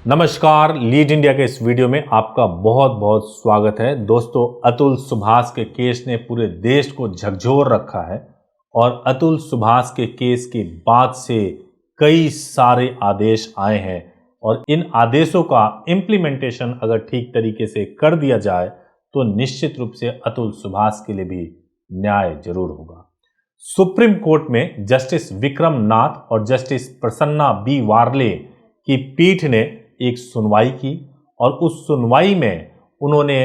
नमस्कार, lead India के इस वीडियो में आपका बहुत बहुत स्वागत है। दोस्तों, अतुल सुभाष के केस ने पूरे देश को झकझोर रखा है और अतुल सुभाष के केस के बाद से कई सारे आदेश आए हैं और इन आदेशों का इम्प्लीमेंटेशन अगर ठीक तरीके से कर दिया जाए तो निश्चित रूप से अतुल सुभाष के लिए भी न्याय जरूर होगा। सुप्रीम कोर्ट में जस्टिस विक्रम नाथ और जस्टिस प्रसन्ना बी वार्ले की पीठ ने एक सुनवाई की और उस सुनवाई में उन्होंने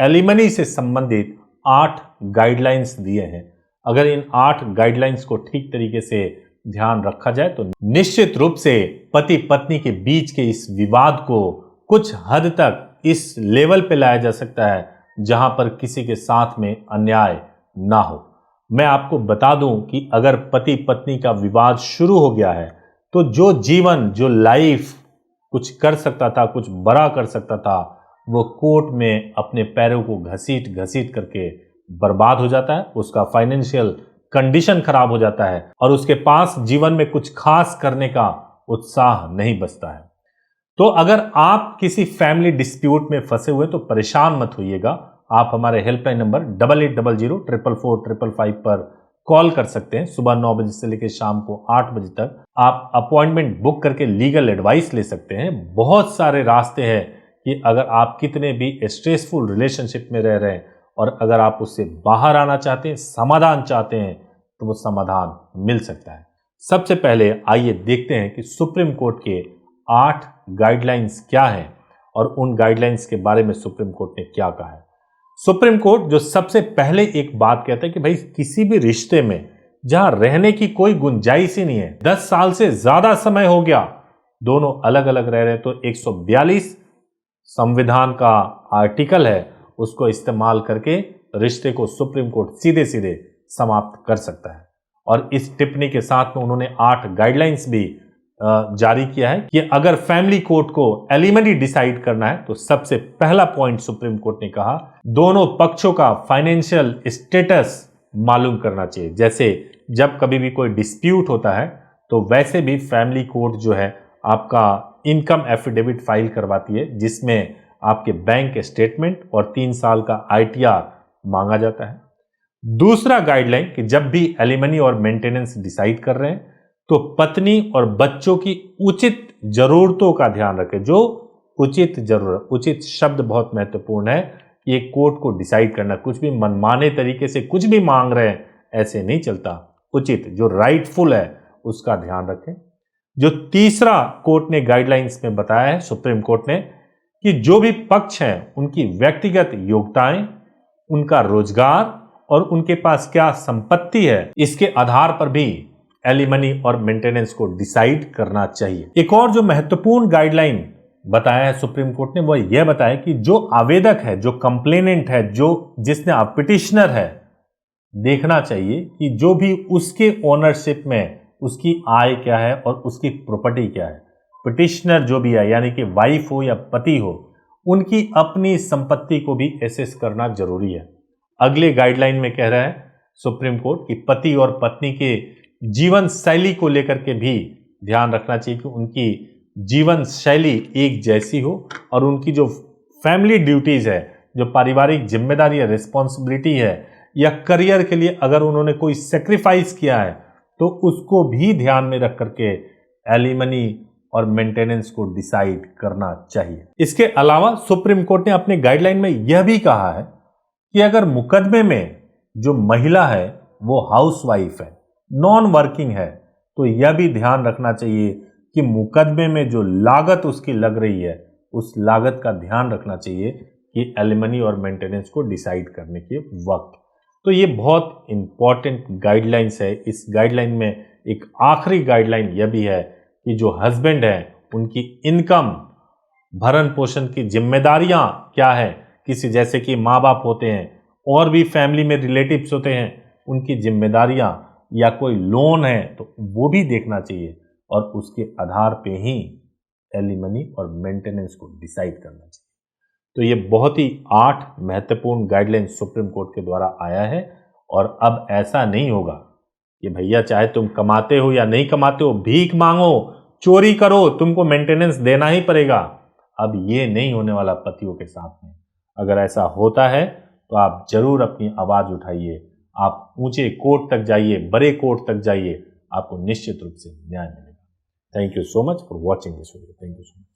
एलिमनी से संबंधित 8 गाइडलाइंस दिए हैं। अगर इन 8 गाइडलाइंस को ठीक तरीके से ध्यान रखा जाए तो निश्चित रूप से पति पत्नी के बीच के इस विवाद को कुछ हद तक इस लेवल पे लाया जा सकता है जहां पर किसी के साथ में अन्याय ना हो। मैं आपको बता दूं कि अगर पति पत्नी का विवाद शुरू हो गया है तो जो जीवन, जो लाइफ कुछ कर सकता था, कुछ बड़ा कर सकता था, वो कोर्ट में अपने पैरों को घसीट घसीट करके बर्बाद हो जाता है। उसका फाइनेंशियल कंडीशन खराब हो जाता है और उसके पास जीवन में कुछ खास करने का उत्साह नहीं बचता है। तो अगर आप किसी फैमिली डिस्प्यूट में फंसे हुए तो परेशान मत होइएगा। आप हमारे हेल्पलाइन नंबर 8800 444 पर कॉल कर सकते हैं। सुबह 9 बजे से लेकर शाम को 8 बजे तक आप अपॉइंटमेंट बुक करके लीगल एडवाइस ले सकते हैं। बहुत सारे रास्ते हैं कि अगर आप कितने भी स्ट्रेसफुल रिलेशनशिप में रह रहे हैं और अगर आप उससे बाहर आना चाहते हैं, समाधान चाहते हैं, तो वो समाधान मिल सकता है। सबसे पहले आइए देखते हैं कि सुप्रीम कोर्ट के 8 गाइडलाइंस क्या हैं और उन गाइडलाइंस के बारे में सुप्रीम कोर्ट ने क्या कहा है। सुप्रीम कोर्ट जो सबसे पहले एक बात कहता है कि भाई किसी भी रिश्ते में जहां रहने की कोई गुंजाइश ही नहीं है, 10 साल से ज्यादा समय हो गया, दोनों अलग अलग रह रहे, तो 142 संविधान का आर्टिकल है, उसको इस्तेमाल करके रिश्ते को सुप्रीम कोर्ट सीधे सीधे समाप्त कर सकता है। और इस टिप्पणी के साथ में उन्होंने 8 गाइडलाइंस भी जारी किया है कि अगर फैमिली कोर्ट को एलिमनी डिसाइड करना है तो सबसे पहला पॉइंट सुप्रीम कोर्ट ने कहा, दोनों पक्षों का फाइनेंशियल स्टेटस मालूम करना चाहिए। जैसे जब कभी भी कोई डिस्प्यूट होता है तो वैसे भी फैमिली कोर्ट जो है आपका इनकम एफिडेविट फाइल करवाती है जिसमें आपके बैंक स्टेटमेंट और 3 साल का ITR मांगा जाता है। दूसरा गाइडलाइन कि जब भी एलिमनी और मेंटेनेंस डिसाइड कर रहे हैं तो पत्नी और बच्चों की उचित जरूरतों का ध्यान रखें। जो उचित जरूरत, उचित शब्द बहुत महत्वपूर्ण है। ये कोर्ट को डिसाइड करना, कुछ भी मनमाने तरीके से कुछ भी मांग रहे हैं ऐसे नहीं चलता। उचित, जो राइटफुल है उसका ध्यान रखें। जो तीसरा कोर्ट ने गाइडलाइंस में बताया है सुप्रीम कोर्ट ने कि जो भी पक्ष हैं उनकी व्यक्तिगत योग्यताएं, उनका रोजगार और उनके पास क्या संपत्ति है, इसके आधार पर भी एलिमनी और मेंटेनेंस को डिसाइड करना चाहिए। एक और जो महत्वपूर्ण गाइडलाइन बताया है सुप्रीम कोर्ट ने वो यह बताया कि जो आवेदक है, जो कंप्लेनेंट है, जो जिसने पिटिशनर है, देखना चाहिए कि जो भी उसके ओनरशिप में उसकी आय क्या है और उसकी प्रॉपर्टी क्या है। पिटिशनर जो भी है, यानी कि वाइफ हो या पति हो, उनकी अपनी संपत्ति को भी एसेस करना जरूरी है। अगले गाइडलाइन में कह रहा है सुप्रीम कोर्ट कि पति और पत्नी के जीवन शैली को लेकर के भी ध्यान रखना चाहिए कि उनकी जीवन शैली एक जैसी हो और उनकी जो फैमिली ड्यूटीज है, जो पारिवारिक जिम्मेदारी है, रिस्पॉन्सिबिलिटी है, या करियर के लिए अगर उन्होंने कोई सेक्रीफाइस किया है तो उसको भी ध्यान में रख करके एलिमनी और मेंटेनेंस को डिसाइड करना चाहिए। इसके अलावा सुप्रीम कोर्ट ने अपने गाइडलाइन में यह भी कहा है कि अगर मुकदमे में जो महिला है वो हाउसवाइफ है, नॉन वर्किंग है, तो यह भी ध्यान रखना चाहिए कि मुकदमे में जो लागत उसकी लग रही है उस लागत का ध्यान रखना चाहिए कि एलिमनी और मेंटेनेंस को डिसाइड करने के वक्त। तो ये बहुत इंपॉर्टेंट गाइडलाइंस है। इस गाइडलाइन में एक आखिरी गाइडलाइन यह भी है कि जो हस्बैंड है उनकी इनकम, भरण पोषण की जिम्मेदारियां क्या है, किसी जैसे कि माँ बाप होते हैं और भी फैमिली में रिलेटिव्स होते हैं, उनकी जिम्मेदारियां या कोई लोन है तो वो भी देखना चाहिए और उसके आधार पे ही एलिमनी और मेंटेनेंस को डिसाइड करना चाहिए। तो ये बहुत ही 8 महत्वपूर्ण गाइडलाइन सुप्रीम कोर्ट के द्वारा आया है और अब ऐसा नहीं होगा कि भैया चाहे तुम कमाते हो या नहीं कमाते हो, भीख मांगो, चोरी करो, तुमको मेंटेनेंस देना ही पड़ेगा। अब ये नहीं होने वाला पतियों के साथ में। अगर ऐसा होता है तो आप जरूर अपनी आवाज उठाइए, आप ऊंचे कोर्ट तक जाइए, बड़े कोर्ट तक जाइए, आपको निश्चित रूप से न्याय मिलेगा। Thank you so much for watching this video. Thank you so much.